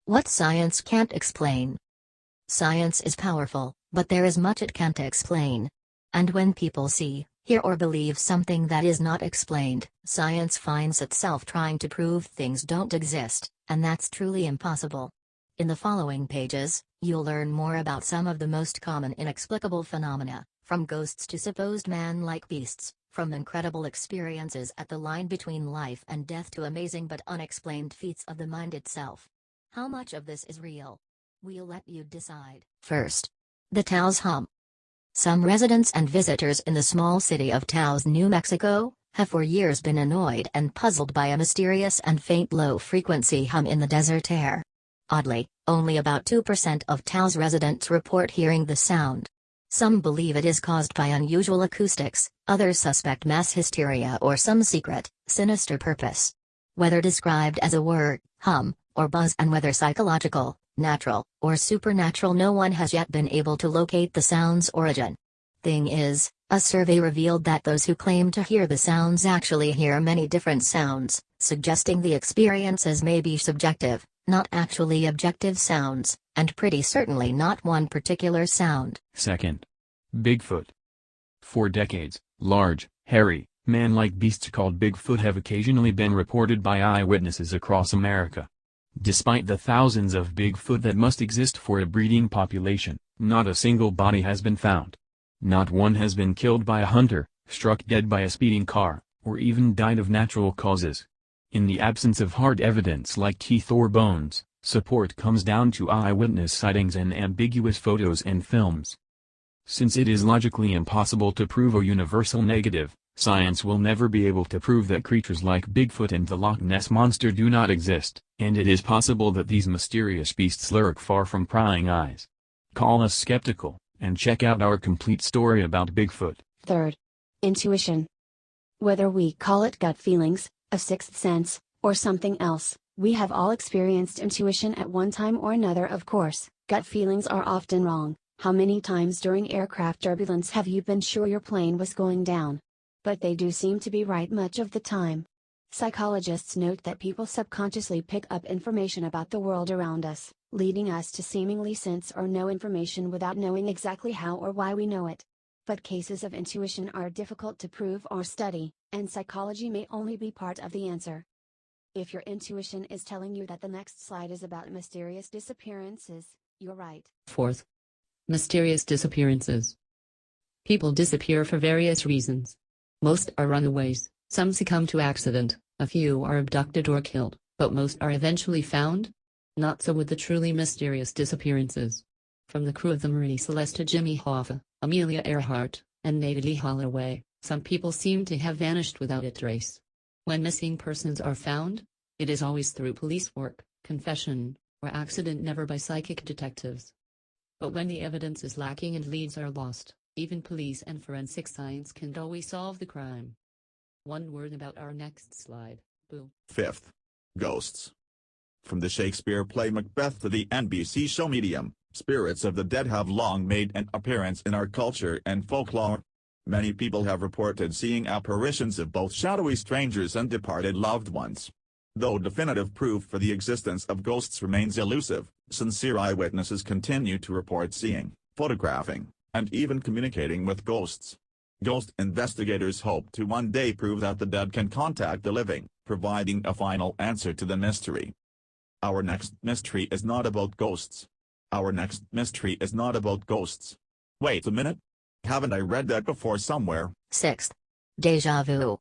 What science can't explain. Science is powerful, but there is much it can't explain. And when people see, hear or believe something that is not explained, science finds itself trying to prove things don't exist, and that's truly impossible. In the following pages, you'll learn more about some of the most common inexplicable phenomena, from ghosts to supposed man-like beasts, from incredible experiences at the line between life and death to amazing but unexplained feats of the mind itself. How much of this is real? We'll let you decide. First, the Taos Hum. Some residents and visitors in the small city of Taos, New Mexico, have for years been annoyed and puzzled by a mysterious and faint low-frequency hum in the desert air. Oddly, only about 2% of Taos residents report hearing the sound. Some believe it is caused by unusual acoustics, others suspect mass hysteria or some secret, sinister purpose. Whether described as a whir, hum, or buzz, and whether psychological, natural, or supernatural, no one has yet been able to locate the sound's origin. Thing is, a survey revealed that those who claim to hear the sounds actually hear many different sounds, suggesting the experiences may be subjective, not actually objective sounds, and pretty certainly not one particular sound. Second, Bigfoot. For decades, large, hairy, man-like beasts called Bigfoot have occasionally been reported by eyewitnesses across America. Despite the thousands of Bigfoot that must exist for a breeding population, not a single body has been found. Not one has been killed by a hunter, struck dead by a speeding car, or even died of natural causes. In the absence of hard evidence like teeth or bones, support comes down to eyewitness sightings and ambiguous photos and films. Since it is logically impossible to prove a universal negative, science will never be able to prove that creatures like Bigfoot and the Loch Ness Monster do not exist, and it is possible that these mysterious beasts lurk far from prying eyes. Call us skeptical, and check out our complete story about Bigfoot. Third, intuition. Whether we call it gut feelings, a sixth sense, or something else, we have all experienced intuition at one time or another. Of course, gut feelings are often wrong. How many times during aircraft turbulence have you been sure your plane was going down? But they do seem to be right much of the time. Psychologists note that people subconsciously pick up information about the world around us, leading us to seemingly sense or know information without knowing exactly how or why we know it. But cases of intuition are difficult to prove or study, and psychology may only be part of the answer. If your intuition is telling you that the next slide is about mysterious disappearances, you're right. Fourth, mysterious disappearances. People disappear for various reasons. Most are runaways, some succumb to accident, a few are abducted or killed, but most are eventually found. Not so with the truly mysterious disappearances. From the crew of the Marie Celeste to Jimmy Hoffa, Amelia Earhart, and Natalie Holloway, some people seem to have vanished without a trace. When missing persons are found, it is always through police work, confession, or accident, never by psychic detectives. But when the evidence is lacking and leads are lost, even police and forensic science can't always solve the crime. One word about our next slide. Boo. Fifth, ghosts. From the Shakespeare play Macbeth to the NBC show Medium, spirits of the dead have long made an appearance in our culture and folklore. Many people have reported seeing apparitions of both shadowy strangers and departed loved ones. Though definitive proof for the existence of ghosts remains elusive, sincere eyewitnesses continue to report seeing, photographing, and even communicating with ghosts. Ghost investigators hope to one day prove that the dead can contact the living, providing a final answer to the mystery. Our next mystery is not about ghosts. Our next mystery is not about ghosts. Wait a minute. Haven't I read that before somewhere? Sixth, Deja Vu.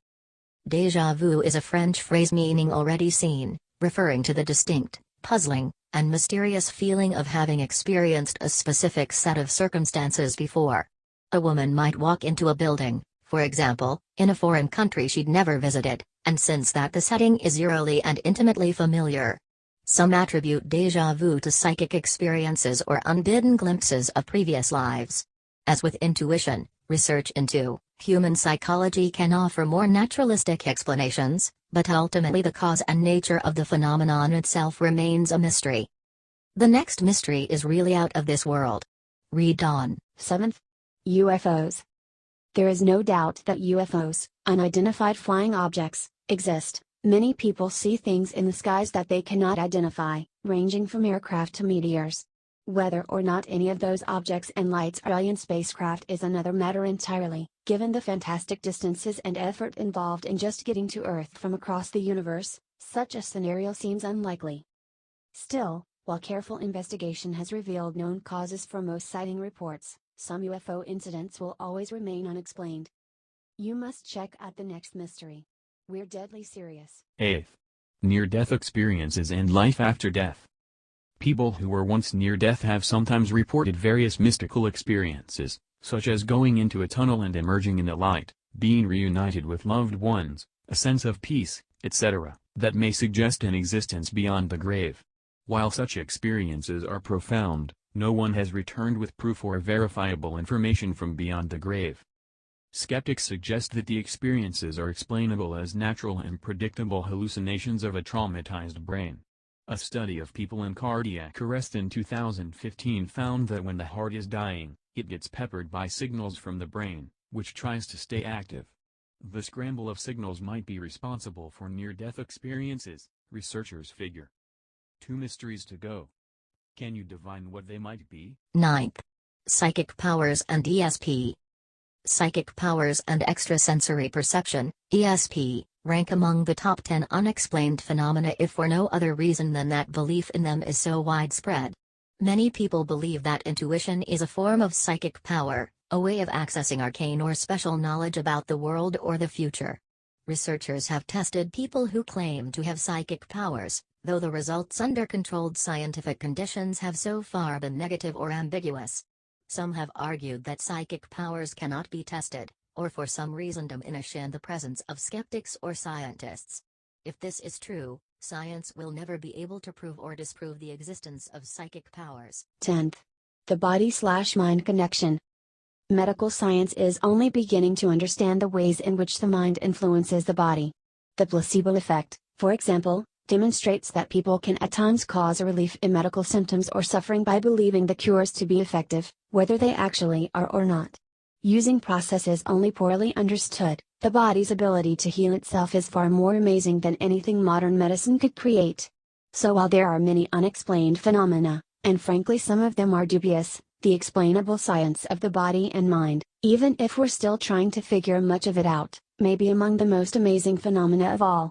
Deja vu is a French phrase meaning already seen, referring to the distinct, puzzling, and mysterious feeling of having experienced a specific set of circumstances before. A woman might walk into a building, for example, in a foreign country she'd never visited, and sense that the setting is eerily and intimately familiar. Some attribute déjà vu to psychic experiences or unbidden glimpses of previous lives. As with intuition, research into human psychology can offer more naturalistic explanations, but ultimately the cause and nature of the phenomenon itself remains a mystery. The next mystery is really out of this world. Read on. Seventh, UFOs. There is no doubt that UFOs, unidentified flying objects, exist. Many people see things in the skies that they cannot identify, ranging from aircraft to meteors. Whether or not any of those objects and lights are alien spacecraft is another matter entirely, given the fantastic distances and effort involved in just getting to Earth from across the universe. Such a scenario seems unlikely. Still, while careful investigation has revealed known causes for most sighting reports, some UFO incidents will always remain unexplained. You must check out the next mystery. We're deadly serious. 8th. Near-death experiences and life after death. People who were once near death have sometimes reported various mystical experiences, such as going into a tunnel and emerging in the light, being reunited with loved ones, a sense of peace, etc., that may suggest an existence beyond the grave. While such experiences are profound, no one has returned with proof or verifiable information from beyond the grave. Skeptics suggest that the experiences are explainable as natural and predictable hallucinations of a traumatized brain. A study of people in cardiac arrest in 2015 found that when the heart is dying, it gets peppered by signals from the brain, which tries to stay active. The scramble of signals might be responsible for near-death experiences, researchers figure. 2 mysteries to go. Can you divine what they might be? 9th. Psychic powers and ESP. Psychic powers and extrasensory perception, ESP, rank among the top 10 unexplained phenomena if for no other reason than that belief in them is so widespread. Many people believe that intuition is a form of psychic power, a way of accessing arcane or special knowledge about the world or the future. Researchers have tested people who claim to have psychic powers, though the results under controlled scientific conditions have so far been negative or ambiguous. Some have argued that psychic powers cannot be tested, or for some reason diminish in the presence of skeptics or scientists. If this is true, science will never be able to prove or disprove the existence of psychic powers. 10th. The body/mind connection. Medical science is only beginning to understand the ways in which the mind influences the body. The placebo effect, for example, demonstrates that people can at times cause a relief in medical symptoms or suffering by believing the cures to be effective, whether they actually are or not. Using processes only poorly understood, the body's ability to heal itself is far more amazing than anything modern medicine could create. So while there are many unexplained phenomena, and frankly some of them are dubious, the explainable science of the body and mind, even if we're still trying to figure much of it out, may be among the most amazing phenomena of all.